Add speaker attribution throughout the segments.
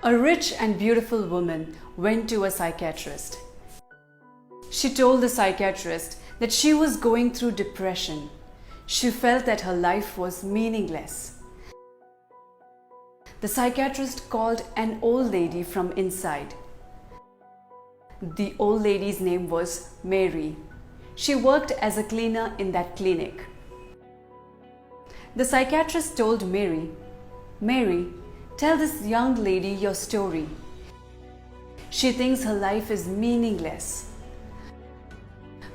Speaker 1: A rich and beautiful woman went to a psychiatrist. She told the psychiatrist that she was going through depression. She felt that her life was meaningless. The psychiatrist called an old lady from inside. The old lady's name was Mary. She worked as a cleaner in that clinic. The psychiatrist told Mary, "Mary, tell this young lady your story. She thinks her life is meaningless."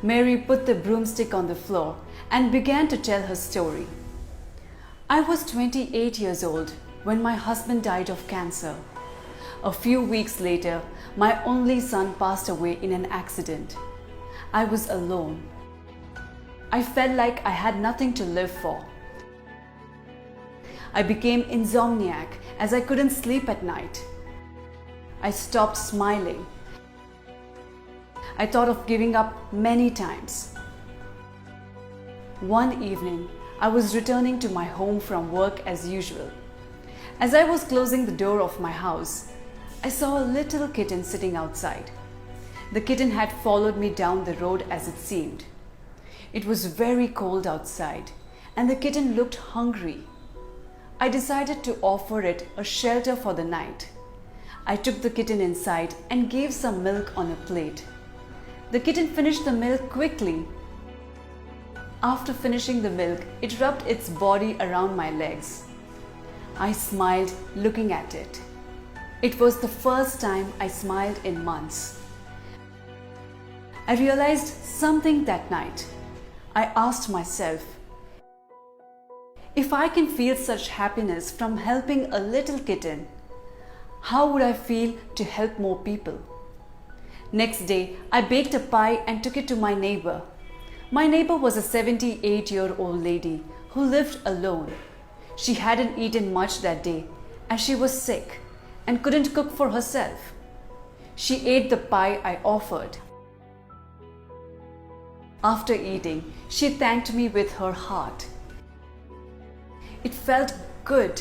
Speaker 1: Mary put the broomstick on the floor and began to tell her story. "I was 28 years old when my husband died of cancer. A few weeks later, my only son passed away in an accident. I was alone. I felt like I had nothing to live for. I became insomniac as I couldn't sleep at night. I stopped smiling. I thought of giving up many times. One evening, I was returning to my home from work as usual. As I was closing the door of my house, I saw a little kitten sitting outside. The kitten had followed me down the road as it seemed. It was very cold outside, and the kitten looked hungry. I decided to offer it a shelter for the night. I took the kitten inside and gave some milk on a plate. The kitten finished the milk quickly. After finishing the milk, it rubbed its body around my legs. I smiled looking at it. It was the first time I smiled in months. I realized something that night. I asked myself, if I can feel such happiness from helping a little kitten, how would I feel to help more people? Next day, I baked a pie and took it to my neighbor. My neighbor was a 78-year-old lady who lived alone. She hadn't eaten much that day as she was sick and couldn't cook for herself. She ate the pie I offered. After eating, she thanked me with her heart. It felt good.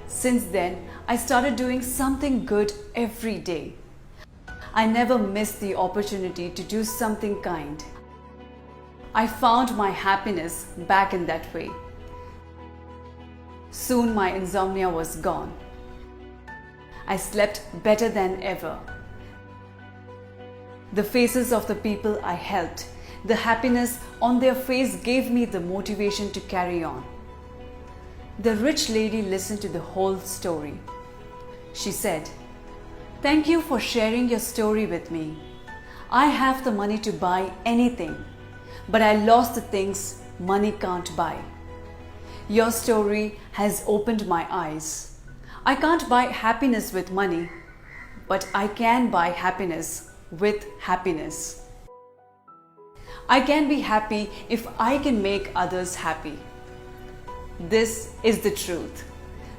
Speaker 1: Since then, I started doing something good every day. I never missed the opportunity to do something kind. I found my happiness back in that way. Soon my insomnia was gone. I slept better than ever. The faces of the people I helped, the happiness on their face gave me the motivation to carry on. The rich lady listened to the whole story. She said, "Thank you for sharing your story with me. I have the money to buy anything, but I lost the things money can't buy. Your story has opened my eyes. I can't buy happiness with money, but I can buy happiness with happiness. I can be happy if I can make others happy. This is the truth.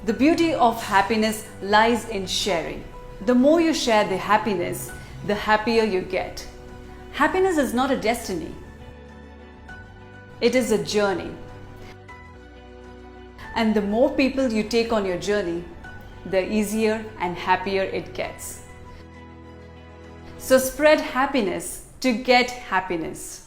Speaker 1: The beauty of happiness lies in sharing. The more you share the happiness, the happier you get. Happiness is not a destiny. It is a journey. And the more people you take on your journey, the easier and happier it gets. So spread happiness to get happiness."